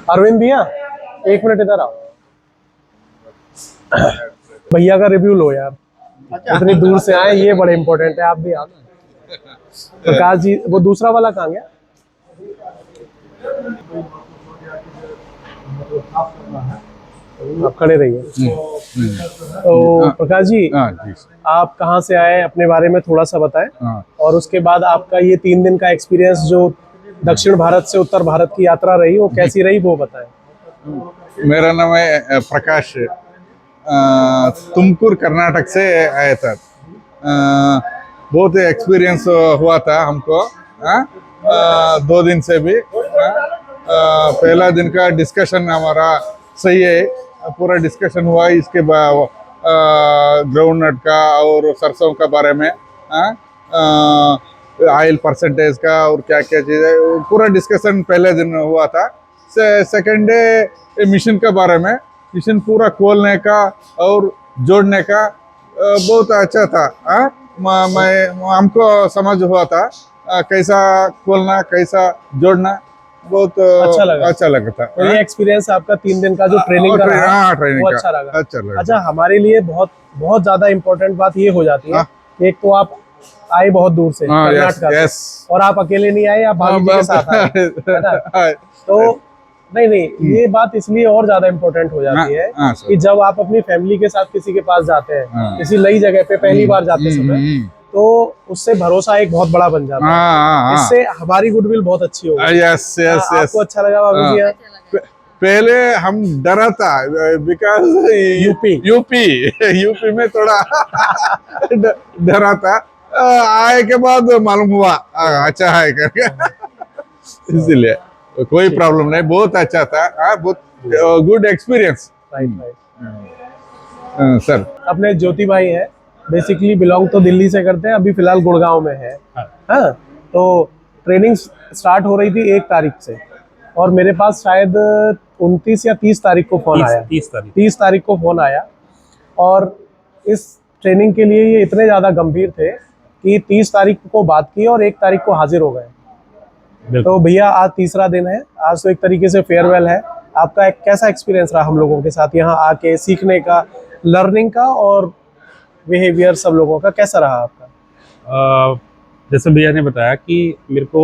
अरविंद भैया, एक मिनट इधर आओ। भैया का रिव्यू लो यार, इतनी दूर से आए, ये बड़े इंपॉर्टेंट है। आप भी आओ। प्रकाश जी, वो दूसरा वाला कहाँ गया? आप खड़े रहिए। तो प्रकाश जी, आप कहाँ से आए, अपने बारे में थोड़ा सा बताएं। और उसके बाद आपका ये 3 दिन का एक्सपीरियंस जो दक्षिण भारत से उत्तर भारत की यात्रा रही, वो कैसी रही, वो बताएं। मेरा नाम है प्रकाश। तुमकुर कर्नाटक से आया था। बहुत एक्सपीरियंस हुआ था हमको। 2 दिन से भी। पहला दिन का डिस्कशन हमारा सही है, पूरा डिस्कशन हुआ। इसके बाद ग्राउंड नट का और सरसों का बारे में, ऑयल परसेंटेज का और क्या क्या चीज़ है, पूरा डिस्कशन पहले दिन हुआ था। सेकेंड डे मिशन के बारे में, मिशन पूरा खोलने का और जोड़ने का बहुत अच्छा था। हमको समझ हुआ था कैसा खोलना, कैसा जोड़ना, बहुत अच्छा लगा था। तो ये एक्सपीरियंस आपका 3 दिन का जो ट्रेनिंग का रहा, वो अच्छा लगा। अच्छा, हमारे लिए बहुत बहुत ज्यादा इम्पोर्टेंट बात ये हो जाती है, एक तो आप आए बहुत दूर से, कर्नाटक से, और आप अकेले नहीं आए, आप भाभी जी के साथ आए, है ना? तो नहीं, ये बात इसलिए और ज्यादा इम्पोर्टेंट हो जाती है कि जब आप अपनी फैमिली के साथ किसी के पास जाते हैं, किसी नई जगह पे पहली बार जाते समय, तो उससे भरोसा एक बहुत बड़ा बन जाता है। इससे हमारी गुडविल बहुत अच्छी होगी। आपको अच्छा लगा भाभी जी? पहले हम डरा था, बिकॉज यूपी में थोड़ा डरा था। आए के बाद मालूम हुआ अच्छा है करके। इसलिए कोई प्रॉब्लम नहीं, बहुत अच्छा था। बहुत गुड एक्सपीरियंस। सर, अपने ज्योति भाई है, बेसिकली बिलोंग तो दिल्ली से करते हैं, अभी फिलहाल गुड़गांव में है। हाँ, तो ट्रेनिंग स्टार्ट हो रही थी 1 तारीख से, और मेरे पास शायद 29 या 30 तारीख को फोन आया। 30 तारीख को फोन आया, और इस ट्रेनिंग के लिए ये इतने ज़्यादा गंभीर थे कि 30 तारीख को बात की और 1 तारीख को हाजिर हो गए। तो भैया, आज तीसरा दिन है, आज तो एक तरीके से फेयरवेल है। आपका एक कैसा एक्सपीरियंस रहा हम लोगों के साथ यहाँ आके, सीखने का, लर्निंग का, और बिहेवियर सब लोगों का कैसा रहा आपका? जैसे भैया ने बताया कि मेरे को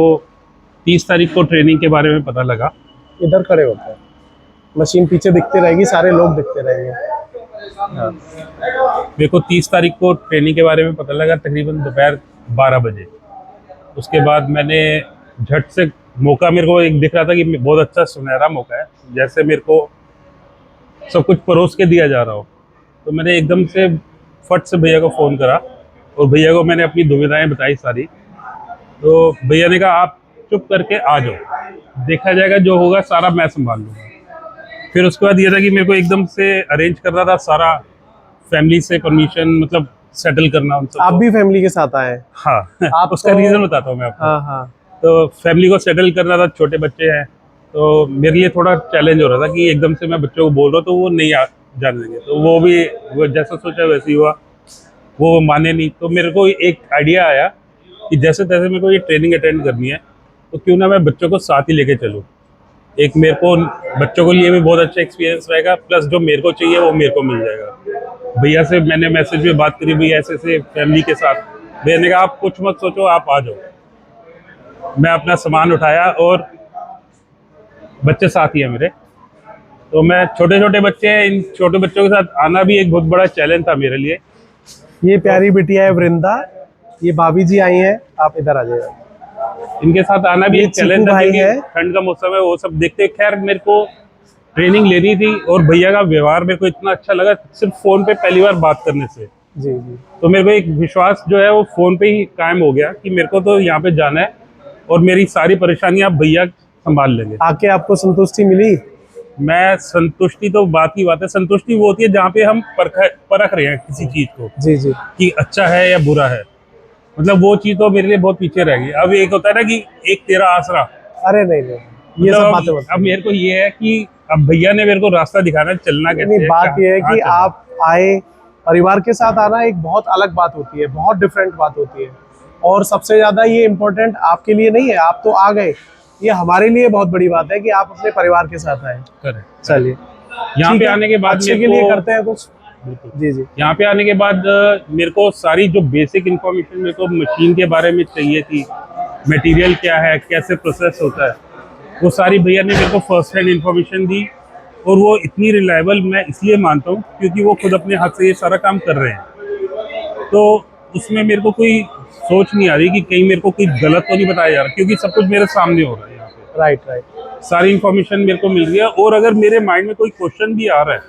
30 तारीख को ट्रेनिंग के बारे में पता लगा। इधर खड़े होते हैं, मशीन पीछे दिखती रहेगी, सारे लोग दिखते रहेंगे। मेरे को 30 तारीख को ट्रेनिंग के बारे में पता लगा तकरीबन दोपहर 12 बजे। उसके बाद मैंने झट से, मौका मेरे को एक दिख रहा था कि बहुत अच्छा सुनहरा मौका है, जैसे मेरे को सब कुछ परोस के दिया जा रहा हो, तो मैंने एकदम से फट से भैया को फ़ोन करा और भैया को मैंने अपनी दुविधाएं बताई सारी। तो भैया ने कहा आप चुप करके आ जाओ, देखा जाएगा, जो होगा सारा मैं संभाल लूँगा। फिर उसके बाद ये था कि मेरे को एकदम से अरेंज करना था सारा, फैमिली से परमिशन, मतलब सेटल करना उन सब। आप भी फैमिली के साथ आए? हाँ। आप उसका रीज़न बताता हूँ मैं आपको। हाँ। तो फैमिली को सेटल करना था, छोटे बच्चे हैं, तो मेरे लिए थोड़ा चैलेंज हो रहा था कि एकदम से मैं बच्चों को बोल रहा हूँ तो वो नहीं जाने देंगे। तो वो जैसा सोचा वैसे ही हुआ, वो माने नहीं। तो मेरे को एक आइडिया आया कि जैसे तैसे मेरे को ये ट्रेनिंग अटेंड करनी है, तो क्यों ना मैं बच्चों को साथ ही लेके चलूँ। एक मेरे को बच्चों को लिए भी बहुत अच्छा एक्सपीरियंस रहेगा, प्लस जो मेरे को चाहिए वो मेरे को मिल जाएगा। भैया से मैंने मैसेज में बात करी, भैया ऐसे ऐसे फैमिली के साथ। भैया ने कहा आप कुछ मत सोचो, आप आ जाओ। मैं अपना सामान उठाया और बच्चे साथ ही हैं मेरे, तो मैं छोटे छोटे बच्चे हैं, इन छोटे बच्चों के साथ आना भी एक बहुत बड़ा चैलेंज था मेरे लिए। ये प्यारी बिटिया है वृंदा, ये भाभी जी आई हैं, आप इधर आ जाइए। इनके साथ आना भी एक चैलेंज था क्योंकि ठंड का मौसम है, वो सब देखते। खैर, मेरे को ट्रेनिंग लेनी थी और भैया का व्यवहार मेरे को इतना अच्छा लगा, सिर्फ फोन पे पहली बार बात करने से। जी। तो मेरे को एक विश्वास जो है वो फोन पे ही कायम हो गया कि मेरे को तो यहाँ पे जाना है और मेरी सारी परेशानियां भैया संभाल लेंगे। आके आपको संतुष्टि मिली? मैं संतुष्टि तो बात की बात है, संतुष्टि वो होती है जहाँ पे हम परख रहे हैं किसी चीज को। जी कि अच्छा है या बुरा है, मतलब वो चीज तो मेरे लिए बहुत पीछे रह गई। अब एक होता है ना कि एक तेरा आसरा। अरे नहीं, ये सब बातें अब मेरे को ये है कि अब भैया ने मेरे को रास्ता दिखाना, चलना कैसे है। बात ये है कि आप आए, परिवार के साथ आना एक बहुत अलग बात होती है, बहुत डिफरेंट बात होती है। और सबसे ज्यादा ये इम्पोर्टेंट आपके लिए नहीं है, आप तो आ गए, ये हमारे लिए बहुत बड़ी बात है कि आप अपने परिवार के साथ आए। करेक्ट। चलिए, यहाँ ठीक पे है, आने के बाद अच्छे मेरे के लिए को करते हैं कुछ। जी जी। यहाँ पे आने के बाद मेरे को सारी जो बेसिक इंफॉर्मेशन मेरे को मशीन के बारे में चाहिए थी, मटेरियल क्या है, कैसे प्रोसेस होता है, वो सारी भैया ने मेरे को फर्स्ट हैंड इंफॉर्मेशन दी। और वो इतनी रिलायबल मैं इसलिए मानता हूँ क्योंकि वो खुद अपने हाथ से ये सारा काम कर रहे हैं। तो उसमें मेरे को कोई सोच नहीं आ रही कि कहीं मेरे को कोई गलत तो नहीं बताया जा रहा, क्योंकि सब कुछ मेरे सामने हो रहा है यहाँ पे। Right right. सारी इंफॉर्मेशन मेरे को मिल रही है। और अगर मेरे माइंड में कोई क्वेश्चन भी आ रहा है,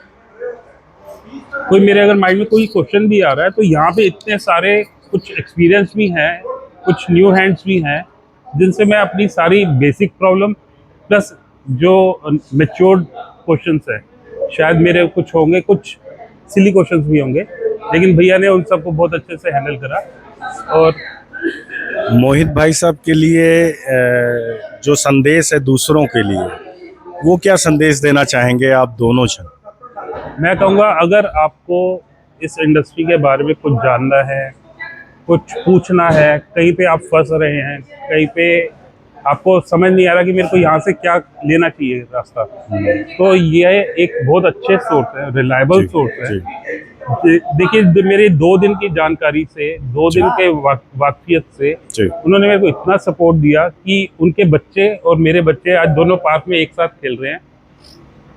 अगर माइंड में कोई क्वेश्चन भी आ रहा है, तो यहाँ पे इतने सारे कुछ एक्सपीरियंस भी हैं, कुछ न्यू हैंड्स भी हैं, जिनसे मैं अपनी सारी बेसिक प्रॉब्लम प्लस जो मेच्योर्ड क्वेश्चंस है, शायद मेरे कुछ होंगे, कुछ सिली क्वेश्चंस भी होंगे, लेकिन भैया ने उन सबको बहुत अच्छे से हैंडल करा। और मोहित भाई साहब के लिए जो संदेश है दूसरों के लिए, वो क्या संदेश देना चाहेंगे आप दोनों जन? मैं कहूँगा, अगर आपको इस इंडस्ट्री के बारे में कुछ जानना है, कुछ पूछना है, कहीं पे आप फंस रहे हैं, कहीं पे आपको समझ नहीं आ रहा कि मेरे को यहाँ से क्या लेना चाहिए रास्ता, तो ये एक बहुत अच्छे सोर्स है, रिलायबल सोर्स है। देखिए, मेरे 2 दिन की जानकारी से, 2 दिन के वाकफियत से उन्होंने मेरे को इतना सपोर्ट दिया कि उनके बच्चे और मेरे बच्चे आज दोनों पार्क में एक साथ खेल रहे हैं।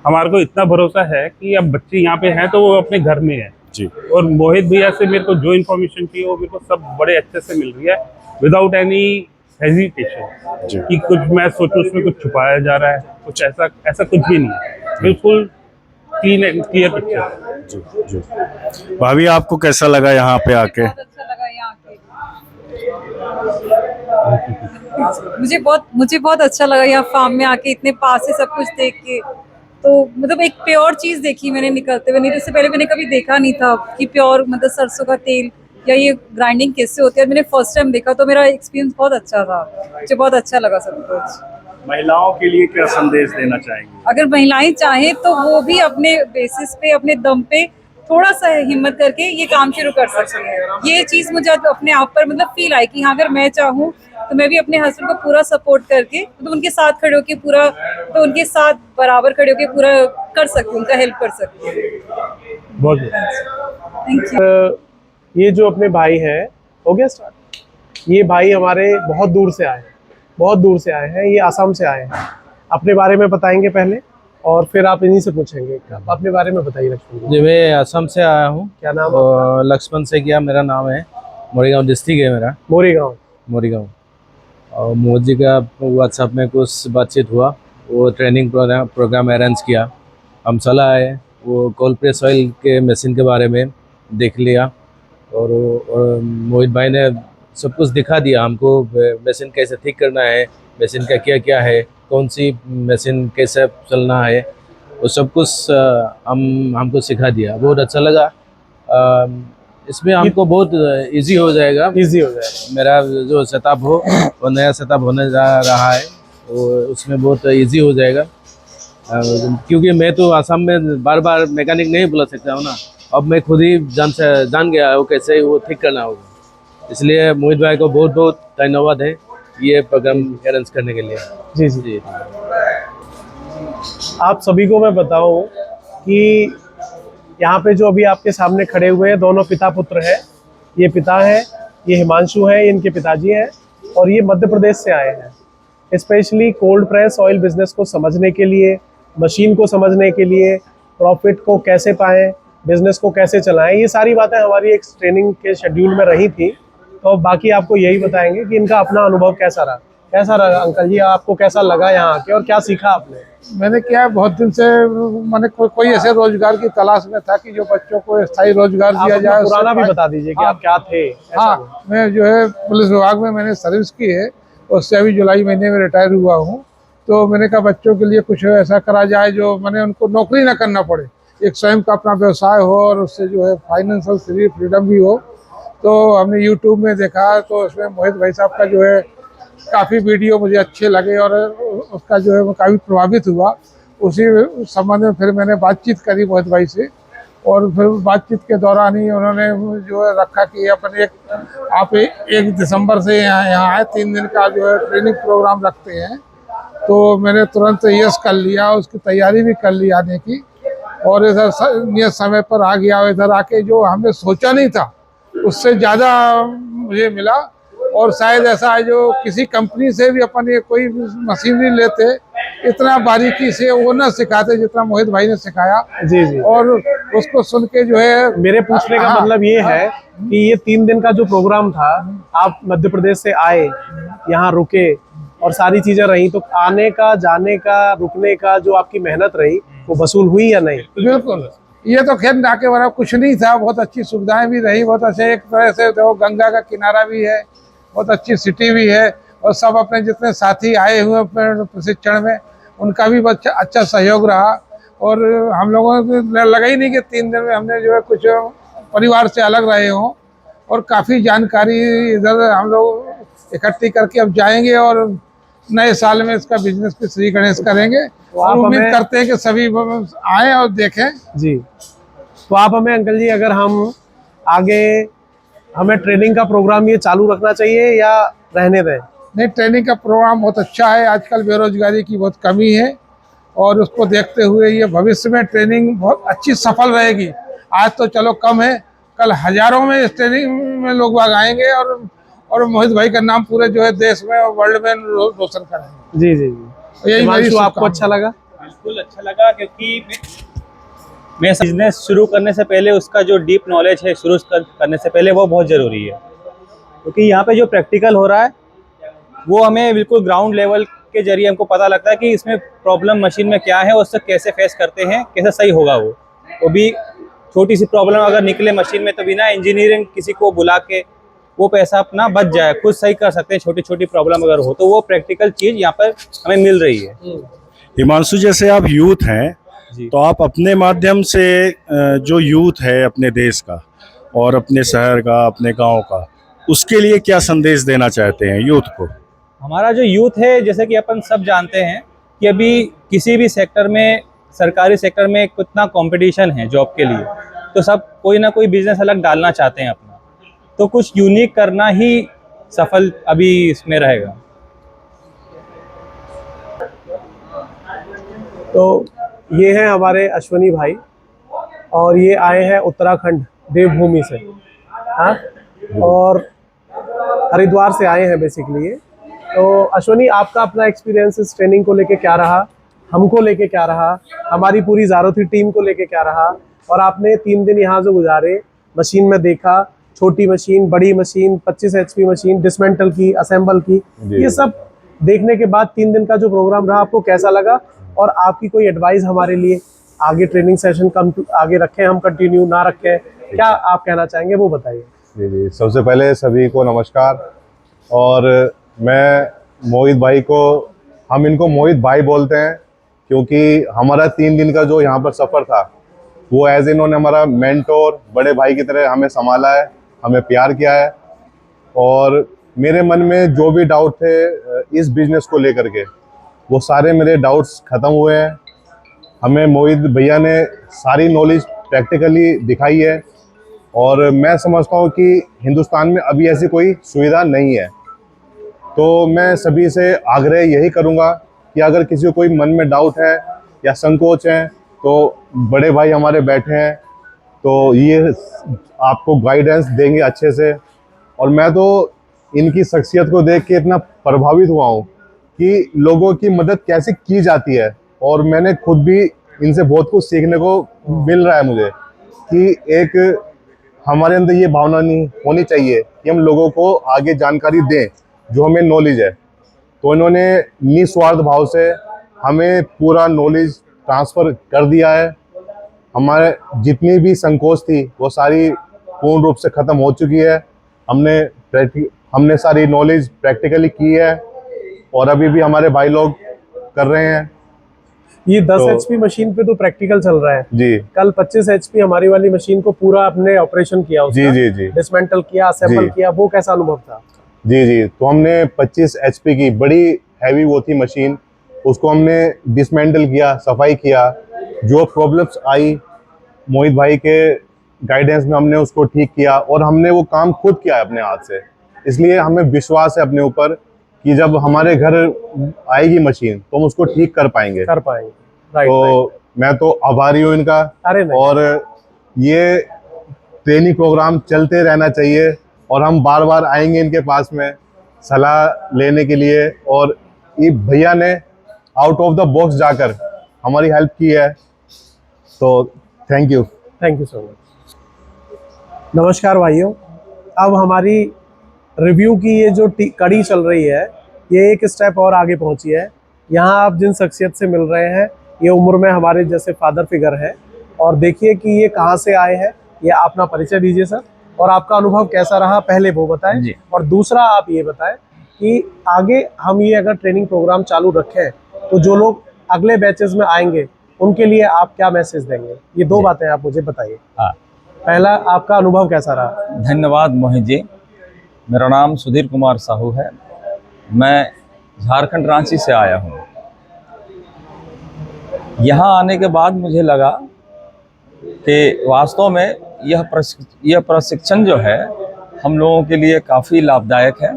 हमारे को इतना भरोसा है कि अब बच्चे यहाँ पे हैं तो वो अपने घर में हैं जी। और मोहित भैया से मेरे को जो इन्फॉर्मेशन चाहिए वो मेरे को सब बड़े अच्छे से मिल रही है, विदाउट एनी हेजिटेशन कि कुछ मैं सोचूं उसमें कुछ छुपाया जा रहा है, कुछ ऐसा कुछ भी नहीं है। बिल्कुल क्लीन एंड क्लियर पिक्चर। जी जी। भाभी, आपको कैसा लगा यहाँ पे आके? बहुत अच्छा लगा यहाँ आके। मुझे बहुत अच्छा लगा यहाँ फार्म में आके, इतने पास से सब कुछ देख के। तो मतलब एक प्योर चीज देखी मैंने निकलते हुए, नहीं तो इससे पहले मैंने कभी देखा नहीं था कि प्योर मतलब सरसों का तेल या ये ग्राइंडिंग कैसे होती है। मैंने फर्स्ट टाइम देखा, तो मेरा एक्सपीरियंस बहुत अच्छा था, मुझे बहुत अच्छा लगा सब कुछ। महिलाओं के लिए क्या संदेश देना चाहेंगे? अगर महिलाएं चाहें तो वो भी अपने बेसिस पे, अपने दम पे थोड़ा सा हिम्मत करके ये काम शुरू कर सकती है। ये चीज मुझे अपने आप पर मतलब फील आई कि हाँ, अगर मैं चाहूँ तो मैं भी अपने हस्बैंड को पूरा सपोर्ट करके, तो उनके साथ खड़े होके पूरा, तो उनके साथ बराबर खड़े होके पूरा कर सकती हूँ, उनका हेल्प कर सकती हूँ। बहुत थैंक यू। ये जो अपने भाई हैं, हो गया स्टार्ट। ये भाई हमारे बहुत दूर से आए हैं, ये आसाम से आए हैं। अपने बारे में बताएंगे पहले और फिर आप इन्हीं से पूछेंगे। आप अपने बारे में बताइए लक्ष्मण जी। जी, मैं असम से आया हूँ। क्या नाम और लक्ष्मण से किया मेरा नाम है। मोरीगांव डिस्ट्रिक्ट है मेरा। मोरीगांव। और मोदी जी का व्हाट्सएप में कुछ बातचीत हुआ, वो ट्रेनिंग प्रोग्राम अरेंज किया। हम सलाह आए, वो कोल्ड प्रेस ऑयल के मशीन के बारे में देख लिया और मोहित भाई ने सब कुछ दिखा दिया हमको, मशीन कैसे ठीक करना है, मशीन का क्या क्या है, कौन सी मशीन कैसे चलना है, वो सब कुछ हमको सिखा दिया। बहुत अच्छा लगा। इसमें हमको बहुत इजी हो जाएगा। मेरा जो सेटअप हो वो नया सेटअप होने जा रहा है, वो उसमें बहुत इजी हो जाएगा। क्योंकि मैं तो आसाम में बार बार मैकेनिक नहीं बुला सकता हूँ ना, अब मैं खुद ही जान गया वो कैसे वो ठीक करना होगा। इसलिए मोहित भाई को बहुत बहुत धन्यवाद है ये प्रोग्राम अरेंज करने के लिए। जी जी जी। आप सभी को मैं बताऊं कि यहाँ पे जो अभी आपके सामने खड़े हुए हैं, दोनों पिता पुत्र हैं। ये पिता हैं, ये हिमांशु हैं, इनके पिताजी हैं, और ये मध्य प्रदेश से आए हैं specially cold press oil business को समझने के लिए, मशीन को समझने के लिए, प्रॉफिट को कैसे पाएं, बिजनेस को कैसे चलाएं। ये सारी बातें हमारी एक ट्रेनिंग के शेड्यूल में रही थी। तो बाकी आपको यही बताएंगे कि इनका अपना अनुभव कैसा रहा। अंकल जी, आपको कैसा लगा यहाँ आके और क्या सीखा आपने? मैंने क्या, बहुत दिन से मैंने कोई ऐसे रोजगार की तलाश में था कि जो बच्चों को स्थायी रोजगार दिया जाए। पुराना भी बता दीजिए कि आप क्या थे। हाँ, मैं जो है पुलिस विभाग में मैंने सर्विस की है, उससे अभी जुलाई महीने में रिटायर हुआ हूँ। तो मैंने कहा बच्चों के लिए कुछ ऐसा करा जाए जो मैंने उनको नौकरी ना करना पड़े, एक स्वयं का अपना व्यवसाय हो और उससे जो है फाइनेंशियल फ्रीडम भी हो। तो हमने यूट्यूब में देखा, तो उसमें मोहित भाई साहब का जो है काफ़ी वीडियो मुझे अच्छे लगे और उसका जो है मैं काफ़ी प्रभावित हुआ। उसी संबंध में फिर मैंने बातचीत करी मोहित भाई से, और फिर बातचीत के दौरान ही उन्होंने जो है रखा कि अपन आप 1 दिसंबर से यहाँ आए, 3 दिन का जो है ट्रेनिंग प्रोग्राम रखते हैं। तो मैंने तुरंत यस कर लिया, उसकी तैयारी भी कर ली आने की, और इधर नियत समय पर आ गया। इधर आके जो हमने सोचा नहीं था उससे ज़्यादा मुझे मिला। और शायद ऐसा है जो किसी कंपनी से भी अपन ये कोई मशीनरी लेते इतना बारीकी से वो न सिखाते जितना मोहित भाई ने सिखाया। जी जी। और उसको सुन के जो है मेरे पूछने का मतलब ये है कि ये 3 दिन का जो प्रोग्राम था, आप मध्य प्रदेश से आए, यहाँ रुके और सारी चीजें रही, तो आने का, जाने का, रुकने का जो आपकी मेहनत रही वो वसूल हुई या नहीं? बिल्कुल। ये तो खैर ना के बराबर कुछ नहीं था, बहुत अच्छी सुविधाएं भी रही, बहुत अच्छे एक तरह से तो गंगा का किनारा भी है, बहुत अच्छी सिटी भी है, और सब अपने जितने साथी आए हुए अपने प्रशिक्षण में उनका भी बहुत अच्छा सहयोग रहा। और हम लोगों को लगा ही नहीं कि 3 दिन में हमने जो है कुछ परिवार से अलग रहे हों, और काफ़ी जानकारी इधर हम लोग इकट्ठी करके अब जाएंगे और नए साल में इसका बिजनेस भी श्री गणेश करेंगे। और उम्मीद करते हैं कि सभी आए और देखें। जी, तो आप हमें अंकल जी, अगर हम आगे हमें ट्रेनिंग का प्रोग्राम ये चालू रखना चाहिए या रहने दें? नहीं, ट्रेनिंग का प्रोग्राम बहुत अच्छा है। आजकल बेरोजगारी की बहुत कमी है, और उसको देखते हुए ये भविष्य में ट्रेनिंग बहुत अच्छी सफल रहेगी। आज तो चलो कम है, कल हजारों में इस ट्रेनिंग में लोग बाग आएंगे, और मोहित भाई का नाम पूरे जो है देश में और वर्ल्ड में रोशन करेंगे। जी जी जी। यही मेरी आपको अच्छा लगा? बिल्कुल अच्छा लगा, क्योंकि मैं बिजनेस शुरू करने से पहले उसका जो डीप नॉलेज है शुरू करने से पहले वो बहुत ज़रूरी है, क्योंकि यहाँ पे जो प्रैक्टिकल हो रहा है वो हमें बिल्कुल ग्राउंड लेवल के जरिए हमको पता लगता है कि इसमें प्रॉब्लम मशीन में क्या है, उससे कैसे फेस करते हैं, कैसे सही होगा। वो भी छोटी सी प्रॉब्लम अगर निकले मशीन में तो बिना इंजीनियरिंग किसी को बुला के वो पैसा अपना बच जाए, खुद सही कर सकते हैं। छोटी छोटी प्रॉब्लम अगर हो तो वो प्रैक्टिकल चीज़ यहाँ पर हमें मिल रही है। हिमांशु, जैसे आप यूथ हैं, तो आप अपने माध्यम से जो यूथ है अपने देश का और अपने शहर का, अपने गांव का, उसके लिए क्या संदेश देना चाहते हैं यूथ को? हमारा जो यूथ है, जैसे कि अपन सब जानते हैं कि अभी किसी भी सेक्टर में, सरकारी सेक्टर में कितना कंपटीशन है जॉब के लिए, तो सब कोई ना कोई बिजनेस अलग डालना चाहते हैं अपना, तो कुछ यूनिक करना ही सफल अभी इसमें रहेगा। तो ये हैं हमारे अश्वनी भाई, और ये आए हैं उत्तराखंड देवभूमि से, हाँ, और हरिद्वार से आए हैं बेसिकली ये। तो अश्वनी, आपका अपना एक्सपीरियंस इस ट्रेनिंग को लेके क्या रहा, हमको लेके क्या रहा, हमारी पूरी ज़ारोथी टीम को लेके क्या रहा, और आपने 3 दिन यहाँ जो गुजारे, मशीन में देखा, छोटी मशीन, बड़ी मशीन, 25 HP मशीन, डिसमेंटल की, असेंबल की, ये सब देखने के बाद 3 दिन का जो प्रोग्राम रहा आपको कैसा लगा, और आपकी कोई एडवाइस हमारे लिए, आगे ट्रेनिंग सेशन आगे रखें हम, कंटिन्यू ना रखें, क्या आप कहना चाहेंगे वो बताइए। जी जी, सबसे पहले सभी को नमस्कार। और मैं मोहित भाई को, हम इनको मोहित भाई बोलते हैं, क्योंकि हमारा 3 दिन का जो यहाँ पर सफ़र था वो एज इन्होंने हमारा मेंटोर, बड़े भाई की तरह हमें संभाला है, हमें प्यार किया है। और मेरे मन में जो भी डाउट थे इस बिज़नेस को लेकर के, वो सारे मेरे डाउट्स ख़त्म हुए हैं। हमें मोहित भैया ने सारी नॉलेज प्रैक्टिकली दिखाई है, और मैं समझता हूँ कि हिंदुस्तान में अभी ऐसी कोई सुविधा नहीं है। तो मैं सभी से आग्रह यही करूँगा कि अगर किसी को कोई मन में डाउट है या संकोच है, तो बड़े भाई हमारे बैठे हैं, तो ये आपको गाइडेंस देंगे अच्छे से। और मैं तो इनकी शख्सियत को देख के इतना प्रभावित हुआ हूँ कि लोगों की मदद कैसे की जाती है, और मैंने खुद भी इनसे बहुत कुछ सीखने को मिल रहा है मुझे, कि एक हमारे अंदर ये भावना नहीं होनी चाहिए कि हम लोगों को आगे जानकारी दें जो हमें नॉलेज है। तो इन्होंने निस्वार्थ भाव से हमें पूरा नॉलेज ट्रांसफ़र कर दिया है। हमारे जितनी भी संकोच थी वो सारी पूर्ण रूप से ख़त्म हो चुकी है। हमने सारी नॉलेज प्रैक्टिकली की है, और अभी भी हमारे भाई लोग कर रहे हैं। ये 10 HP मशीन पे तो प्रैक्टिकल चल रहा है जी। कल 25 HP हमारी वाली मशीन को पूरा अपने ऑपरेशन किया, जी जी जी, डिसमेंटल किया, असेंबल किया, वो कैसा अनुभव था? जी जी, तो हमने 25 HP की बड़ी हैवी वो थी मशीन, उसको हमने डिसमेंटल किया, सफाई किया। जो प्रॉब्लम्स आई मोहित भाई के गाइडेंस में हमने उसको ठीक किया, और हमने वो काम खुद किया है अपने हाथ से। इसलिए हमें विश्वास है अपने ऊपर कि जब हमारे घर आएगी मशीन तो हम उसको ठीक कर पाएंगे। राइट। तो मैं तो आभारी हूँ इनका। अरे नहीं। और ये ट्रेनिंग प्रोग्राम चलते रहना चाहिए और हम बार बार आएंगे इनके पास में सलाह लेने के लिए। और ये भैया ने आउट ऑफ द बॉक्स जाकर हमारी हेल्प की है, तो थैंक यू सो मच। नमस्कार भाइयों, अब हमारी रिव्यू की ये जो कड़ी चल रही है ये एक स्टेप और आगे पहुंची है। यहाँ आप जिन शख्सियत से मिल रहे हैं ये उम्र में हमारे जैसे फादर फिगर है, और देखिए कि ये कहाँ से आए हैं। ये अपना परिचय दीजिए सर, और आपका अनुभव कैसा रहा पहले वो बताएं, और दूसरा आप ये बताएं कि आगे हम ये अगर ट्रेनिंग प्रोग्राम चालू रखें तो जो लोग अगले बैचेस में आएंगे उनके लिए आप क्या मैसेज देंगे। ये दो बातें आप मुझे बताइए। पहला, आपका अनुभव कैसा रहा। धन्यवाद मोहित जी। मेरा नाम सुधीर कुमार साहू है, मैं झारखंड रांची से आया हूँ। यहाँ आने के बाद मुझे लगा कि वास्तव में यह प्रशिक्षण जो है हम लोगों के लिए काफ़ी लाभदायक है,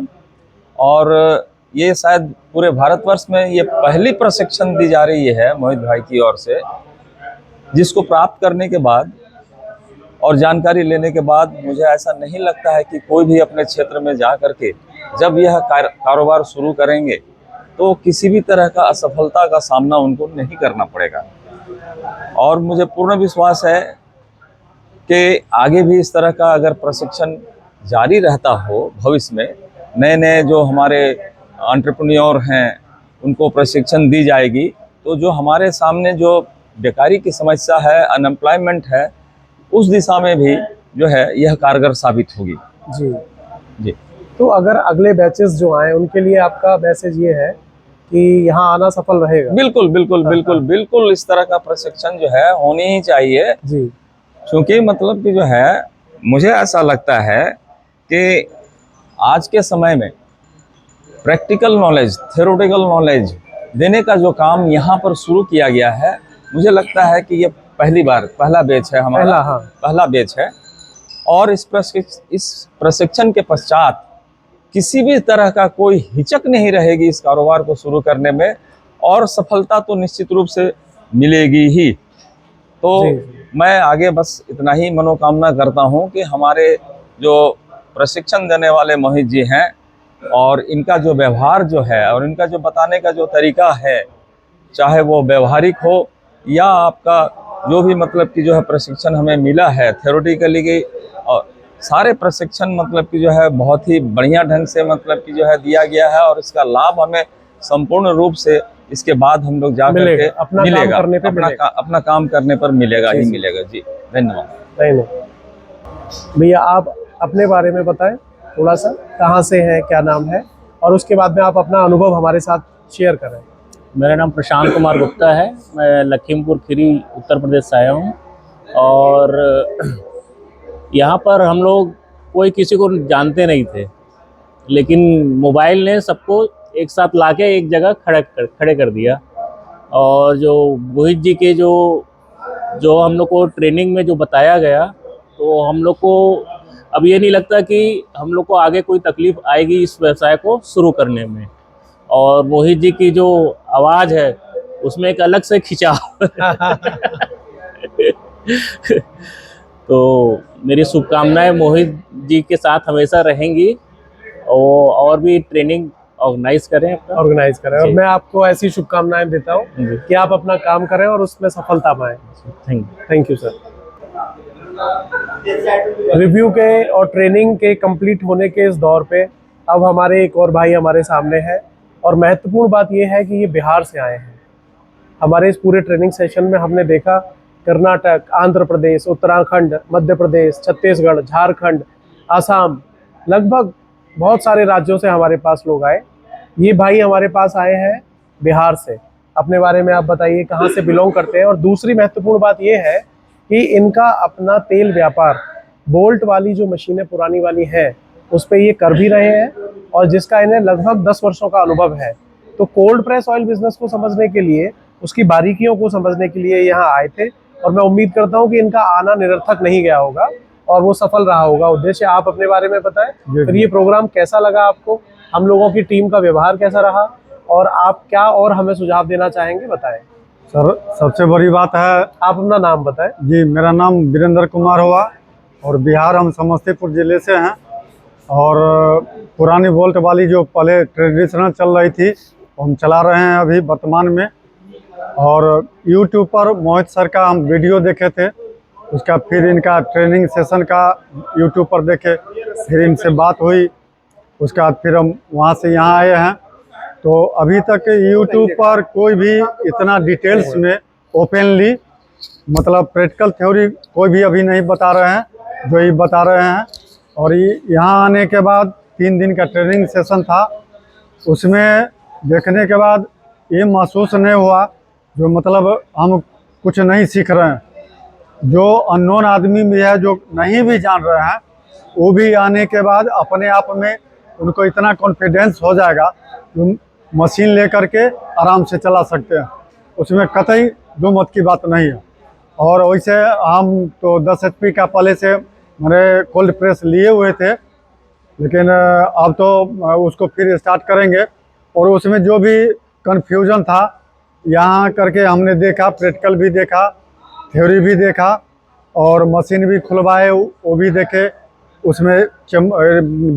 और ये शायद पूरे भारतवर्ष में ये पहली प्रशिक्षण दी जा रही है मोहित भाई की ओर से, जिसको प्राप्त करने के बाद और जानकारी लेने के बाद मुझे ऐसा नहीं लगता है कि कोई भी अपने क्षेत्र में जा करके जब यह कारोबार शुरू करेंगे तो किसी भी तरह का असफलता का सामना उनको नहीं करना पड़ेगा। और मुझे पूर्ण विश्वास है कि आगे भी इस तरह का अगर प्रशिक्षण जारी रहता हो, भविष्य में नए नए जो हमारे एंटरप्रेन्योर हैं उनको प्रशिक्षण दी जाएगी, तो जो हमारे सामने जो बेकारी की समस्या है, अनएम्प्लॉयमेंट है, उस दिशा में भी जो है यह कारगर साबित होगी। जी। तो अगर अगले बैचेस जो आए उनके लिए आपका मैसेज ये है कि यहाँ आना सफल रहेगा। बिल्कुल बिल्कुल बिल्कुल बिल्कुल, इस तरह का प्रशिक्षण जो है होनी ही चाहिए जी। क्योंकि मतलब कि जो है मुझे ऐसा लगता है कि आज के समय में प्रैक्टिकल नॉलेज, थ्योरेटिकल नॉलेज देने का जो काम यहाँ पर शुरू किया गया है, मुझे लगता है कि ये पहला बैच है हमारा, पहला बैच है। और इस प्रशिक्षण के पश्चात किसी भी तरह का कोई हिचक नहीं रहेगी इस कारोबार को शुरू करने में, और सफलता तो निश्चित रूप से मिलेगी ही। तो मैं आगे बस इतना ही मनोकामना करता हूं कि हमारे जो प्रशिक्षण देने वाले मोहित जी हैं और इनका जो व्यवहार जो है और इनका जो बताने का जो तरीका है, चाहे वो व्यवहारिक हो या आपका जो भी मतलब कि जो है प्रशिक्षण हमें मिला है थ्योरेटिकली की, और सारे प्रशिक्षण मतलब कि जो है बहुत ही बढ़िया ढंग से मतलब कि जो है दिया गया है, और इसका लाभ हमें संपूर्ण रूप से इसके बाद हम लोग जा करके मिलेगा, अपना काम करने पर मिलेगा ही मिलेगा। जी धन्यवाद। नहीं भैया, आप अपने बारे में बताएं थोड़ा सा, कहाँ से हैं, क्या नाम है, और उसके बाद में आप अपना अनुभव हमारे साथ शेयर करें। मेरा नाम प्रशांत कुमार गुप्ता है, मैं लखीमपुर खीरी उत्तर प्रदेश से आया हूँ। और यहाँ पर हम लोग कोई किसी को जानते नहीं थे, लेकिन मोबाइल ने सबको एक साथ लाके एक जगह खड़े कर दिया। और जो मोहित जी के जो हम लोग को ट्रेनिंग में जो बताया गया, तो हम लोग को अब ये नहीं लगता कि हम लोग को आगे कोई तकलीफ आएगी इस व्यवसाय को शुरू करने में। और मोहित जी की जो आवाज़ है उसमें एक अलग से खिंचाव तो मेरी शुभकामनाएं मोहित जी के साथ हमेशा रहेंगी, और भी ट्रेनिंग ऑर्गेनाइज करें। और मैं आपको ऐसी शुभकामनाएं देता हूं कि आप अपना काम करें और उसमें सफलता पाएं। Thank you sir. रिव्यू के और ट्रेनिंग के कंप्लीट होने के इस दौर पे अब हमारे एक और भाई हमारे सामने है, और महत्वपूर्ण बात यह है कि ये बिहार से आए हैं। हमारे इस पूरे ट्रेनिंग सेशन में हमने देखा कर्नाटक, आंध्र प्रदेश, उत्तराखंड, मध्य प्रदेश, छत्तीसगढ़, झारखंड, आसाम, लगभग बहुत सारे राज्यों से हमारे पास लोग आए। ये भाई हमारे पास आए हैं बिहार से। अपने बारे में आप बताइए, कहाँ से बिलोंग करते हैं। और दूसरी महत्वपूर्ण बात ये है कि इनका अपना तेल व्यापार, बोल्ट वाली जो मशीनें पुरानी वाली हैं उस पर ये कर भी रहे हैं, और जिसका इन्हें लगभग 10 वर्षों का अनुभव है। तो कोल्ड प्रेस ऑयल बिजनेस को समझने के लिए, उसकी बारीकियों को समझने के लिए यहाँ आए थे, और मैं उम्मीद करता हूँ कि इनका आना निरर्थक नहीं गया होगा और वो सफल रहा होगा। उद्देश्य आप अपने बारे में बताएं, फिर ये प्रोग्राम कैसा लगा आपको, हम लोगों की टीम का व्यवहार कैसा रहा, और आप क्या और हमें सुझाव देना चाहेंगे, बताएं। सर सबसे बड़ी बात है, आप अपना नाम बताएं। जी मेरा नाम वीरेंद्र कुमार हुआ और बिहार हम समस्तीपुर ज़िले से हैं। और पुरानी वोल्ट वाली जो पहले ट्रेडिशनल चल रही थी हम चला रहे हैं अभी वर्तमान में। और यूट्यूब पर मोहित सर का हम वीडियो देखे थे, उसका फिर इनका ट्रेनिंग सेशन का यूट्यूब पर देखे, फिर इनसे बात हुई, उसके बाद फिर हम वहाँ से यहाँ आए हैं। तो अभी तक यूट्यूब पर कोई भी इतना डिटेल्स में ओपनली मतलब प्रैक्टिकल थ्योरी कोई भी अभी नहीं बता रहे हैं जो ये बता रहे हैं। और यहाँ आने के बाद 3 दिन का ट्रेनिंग सेशन था, उसमें देखने के बाद ये महसूस नहीं हुआ जो मतलब हम कुछ नहीं सीख रहे हैं। जो अननोन आदमी भी है जो नहीं भी जान रहे हैं वो भी आने के बाद अपने आप में उनको इतना कॉन्फिडेंस हो जाएगा जो मशीन लेकर के आराम से चला सकते हैं, उसमें कतई दो मत की बात नहीं है। और वैसे हम तो 10 HP का पहले से मेरे कोल्ड प्रेस लिए हुए थे, लेकिन अब तो उसको फिर स्टार्ट करेंगे। और उसमें जो भी कन्फ्यूजन था यहाँ करके हमने देखा, प्रैक्टिकल भी देखा, थ्योरी भी देखा और मशीन भी खुलवाए वो भी देखे। उसमें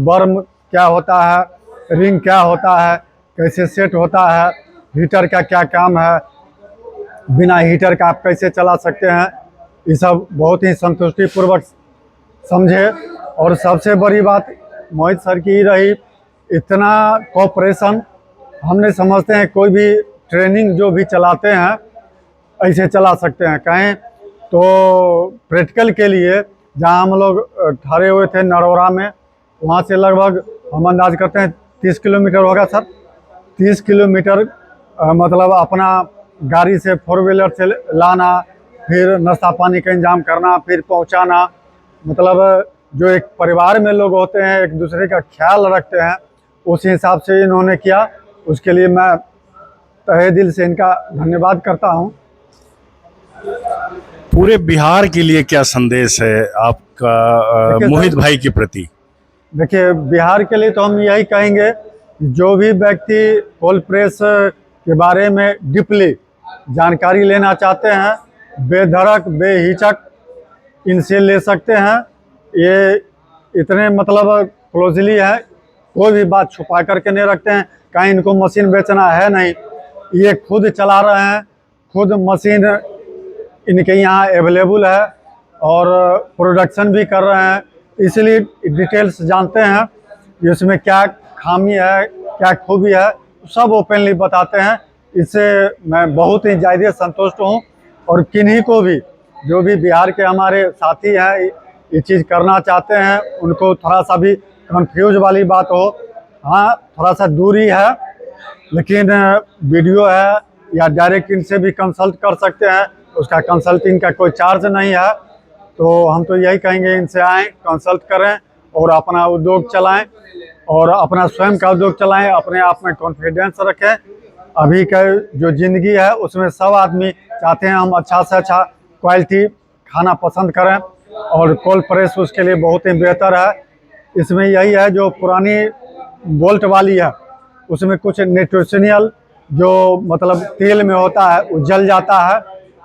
बर्म क्या होता है, रिंग क्या होता है, कैसे सेट होता है, हीटर का क्या काम है, बिना हीटर का आप कैसे चला सकते हैं, ये सब बहुत ही संतुष्टिपूर्वक समझे। और सबसे बड़ी बात मोहित सर की रही इतना कोऑपरेशन। हमने समझते हैं कोई भी ट्रेनिंग जो भी चलाते हैं ऐसे चला सकते हैं, कहें तो प्रैक्टिकल के लिए जहां हम लोग ठहरे हुए थे नरोरा में, वहां से लगभग हम अंदाज करते हैं 30 किलोमीटर होगा सर। 30 किलोमीटर मतलब अपना गाड़ी से 4 व्हीलर से लाना, फिर नाश्ता पानी का इंतजाम करना, फिर पहुंचाना। मतलब जो एक परिवार में लोग होते हैं एक दूसरे का ख्याल रखते हैं, उस हिसाब से इन्होंने किया। उसके लिए मैं तहे दिल से इनका धन्यवाद करता हूं। पूरे बिहार के लिए क्या संदेश है आपका मोहित भाई के प्रति? देखिए बिहार के लिए तो हम यही कहेंगे, जो भी व्यक्ति कोल्ड प्रेस के बारे में डीपली जानकारी लेना चाहते हैं बेधड़क बेहिचक इनसे ले सकते हैं। ये इतने मतलब क्लोजली है, कोई भी बात छुपा करके नहीं रखते हैं, कहीं इनको मशीन बेचना है नहीं, ये खुद चला रहे हैं, खुद मशीन इनके यहाँ अवेलेबल है और प्रोडक्शन भी कर रहे हैं, इसलिए डिटेल्स जानते हैं कि उसमें क्या खामी है क्या खूबी है, सब ओपनली बताते हैं। इससे मैं बहुत ही ज़्यादा संतुष्ट हूँ। और किन्हीं को भी जो भी बिहार के हमारे साथी हैं ये चीज़ करना चाहते हैं, उनको थोड़ा सा भी कंफ्यूज वाली बात हो, हाँ थोड़ा सा दूरी है, लेकिन वीडियो है या डायरेक्ट इनसे भी कंसल्ट कर सकते हैं, उसका कंसल्टिंग का कोई चार्ज नहीं है। तो हम तो यही कहेंगे इनसे आएँ, कंसल्ट करें और अपना उद्योग चलाएं और अपना स्वयं का उद्योग चलाएं, अपने आप में कॉन्फिडेंस रखें। अभी का जो ज़िंदगी है उसमें सब आदमी चाहते हैं हम अच्छा से अच्छा क्वालिटी खाना पसंद करें और कोल्ड प्रेस उसके लिए बहुत ही बेहतर है। इसमें यही है जो पुरानी वोल्ट वाली है उसमें कुछ न्यूट्रिशनल जो मतलब तेल में होता है वो जल जाता है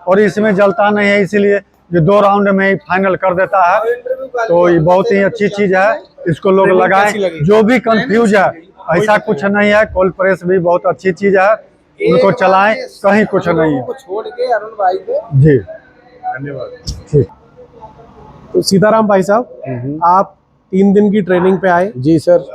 और इसमें जलता नहीं है, इसीलिए जो 2 राउंड में ही फाइनल कर देता है। तो ये बहुत ही अच्छी चीज़ है, इसको लोग लगाएं। जो भी कंफ्यूज है ऐसा कुछ नहीं है, कोल्ड प्रेस भी बहुत अच्छी चीज़ है, उनको चलाएं, कहीं कुछ नहीं है। छोड़ के अरुण भाई को जी धन्यवाद। ठीक। तो सीताराम भाई साहब, आप 3 दिन की ट्रेनिंग पे आए। जी सर।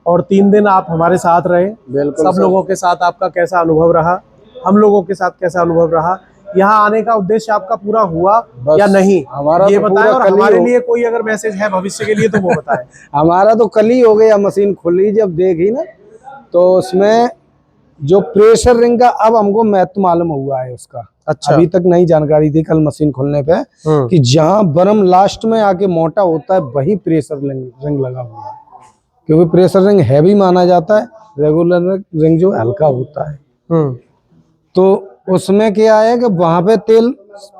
और 3 दिन आप हमारे साथ रहे। बिल्कुल सब लोगों के साथ आपका कैसा अनुभव रहा, हम लोगों के साथ कैसा अनुभव रहा, यहाँ आने का उद्देश्य आपका पूरा हुआ या नहीं, हमारा ये तो बताएं। और कल ही हमारे हो- लिए कोई अगर मैसेज है भविष्य के लिए तो वो बताएं। हमारा तो कल ही हो गया, मशीन खुली जब देखी ना तो उसमें जो प्रेशर रिंग का अब हमको महत्व मालूम हुआ है उसका। अच्छा। अभी तक नहीं जानकारी थी कल मशीन खुलने पे कि जहाँ बर्म लास्ट में आके मोटा होता है वही प्रेशर रिंग लगा हुआ है, क्योंकि प्रेशर रिंग हैवी माना जाता है, रेगुलर रिंग जो हल्का होता है। तो उसमें क्या है कि वहां पे तेल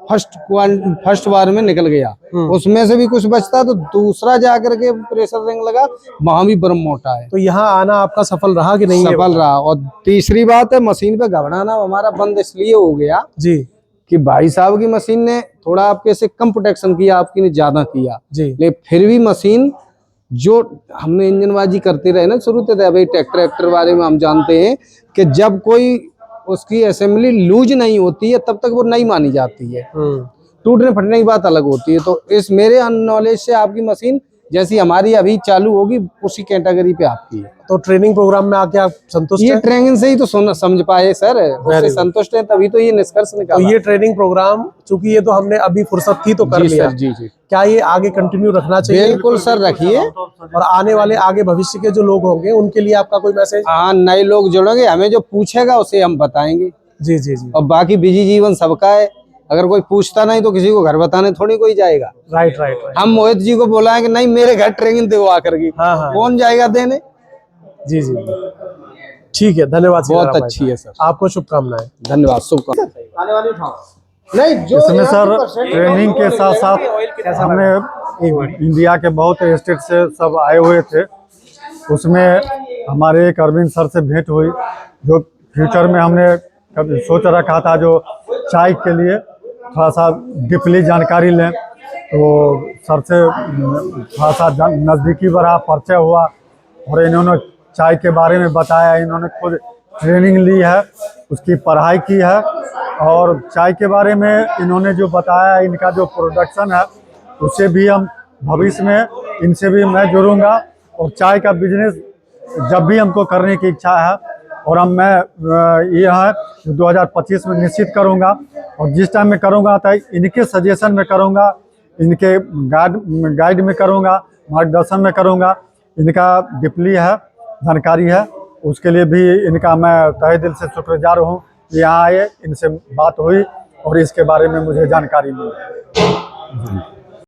फर्स्ट बार में निकल गया, उसमें से भी कुछ बचता तो दूसरा जाकर के प्रेशर रिंग लगा, वहां भी बर्म मोटा है। तो यहाँ आना आपका सफल रहा कि नहीं? सफल रहा। और तीसरी बात है, मशीन पे घबराना हमारा बंद इसलिए हो गया जी कि भाई साहब की मशीन ने थोड़ा आपके से कम प्रोटेक्शन किया, आपकी ने ज्यादा किया जी। लेकिन फिर भी मशीन जो हमने इंजनबाजी करते रहे ना शुरू से, भाई ट्रैक्टर बारे में हम जानते हैं कि जब कोई उसकी असेंबली लूज नहीं होती है तब तक वो नहीं मानी जाती है, टूटने फटने की बात अलग होती है। तो इस मेरे नॉलेज से आपकी मशीन जैसी हमारी अभी चालू होगी उसी कैटेगरी पे आपकी है। तो ट्रेनिंग प्रोग्राम में आके आप संतुष्ट ये हैं? ट्रेनिंग से ही तो समझ पाए सर, उससे संतुष्ट हैं तभी तो ये निष्कर्ष तो निकाला। ये ट्रेनिंग प्रोग्राम चूंकि ये तो हमने अभी फुर्सत थी तो कर जी लिया सर, जी जी क्या ये आगे कंटिन्यू रखना चाहिए? बिल्कुल सर रखिए। और आने वाले आगे भविष्य के जो लोग होंगे उनके लिए आपका कोई मैसेज? हाँ, नए लोग जुड़ेंगे, हमें जो पूछेगा उसे हम बताएंगे। जी जी जी। और बाकी बिजी जीवन सबका है, अगर कोई पूछता नहीं तो किसी को घर बताने थोड़ी कोई जाएगा। Right right right. हम मोहित जी को बुलाएं कि नहीं मेरे घर ट्रेनिंग दो आकर के, हाँ। कौन जाएगा देने? जी जी ठीक है, धन्यवाद। बहुत अच्छी है सर, आपको शुभकामनाएं। धन्यवाद, शुभकामनाएं। नहीं जो इसमें सर ट्रेनिंग के साथ साथ हमने इंडिया के बहुत स्टेट से सब आए हुए थे, उसमें हमारे एक अरविंद सर से भेंट हुई जो फ्यूचर में हमने कभी सोच रखा था जो चाय के लिए थोड़ा सा डीपली जानकारी लें, तो सर से थोड़ा सा नज़दीकी बढ़ा, परिचय हुआ और इन्होंने चाय के बारे में बताया। इन्होंने खुद ट्रेनिंग ली है, उसकी पढ़ाई की है और चाय के बारे में इन्होंने जो बताया, इनका जो प्रोडक्शन है उससे भी हम भविष्य में इनसे भी मैं जुड़ूंगा और चाय का बिजनेस जब भी हमको करने की इच्छा है और मैं ये है 2025 में निश्चित करूंगा और जिस टाइम में करूंगा तो इनके सजेशन में करूंगा, इनके गाइड में करूंगा, मार्गदर्शन में करूंगा। इनका डीपली है जानकारी है, उसके लिए भी इनका मैं तहे दिल से शुक्रगुजार हूँ। यहाँ आए, इनसे बात हुई और इसके बारे में मुझे जानकारी मिली।